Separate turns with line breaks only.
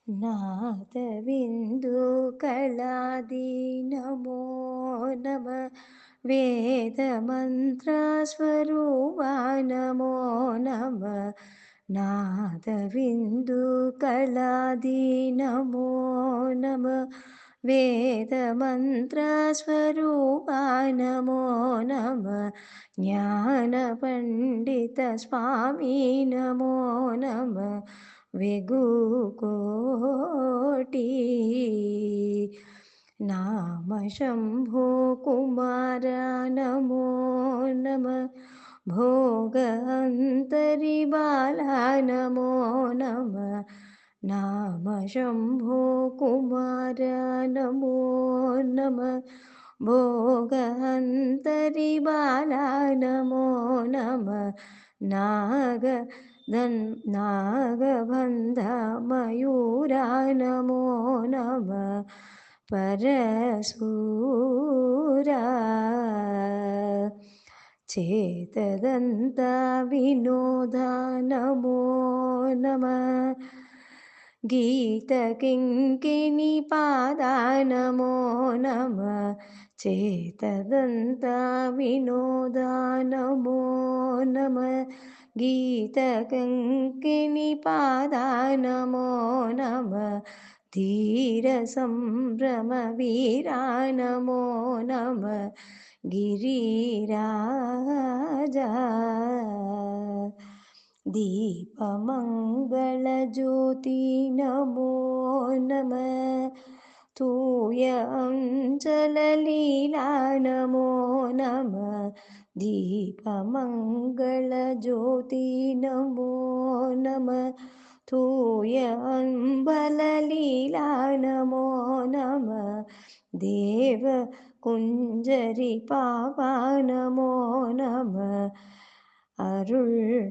नादबिन्दुकलादि नमो नमः वेदमन्त्रस्वरूपा नमो नमः नादबिन्दुकलादि नमो नमः वेदमन्त्रस्वरूपा नमो नमः ज्ञानपण्डितस्वामी नमो नमः वेगुकोटि नाम शम्भो कुमार नमो नमः भोगन्तरिबाला नमो नमः नाम शम्भो कुमार नमो नमः भोगन्तरिबाला नमो नमः नागबन्धमयूरा नमो नमः परशूरा चेतदन्तविनोदा नमो नमः गीतकिङ्किणीपादा नमो नमः चेतदन्तविनोदा नमो नमः गीतकिङ्किणीपादा नमो नमः धीरसम्भ्रमवीरा नमो नमः गिरिराजा दीपमङ्गलज्योति नमो नमः तूय अञ्जललीला नमो नमः दीपमङ्गलज्योति नमो नमः तूय अम्बललीला नमो नमः देवकुञ्जरिपापा नमो नमः अरुळ्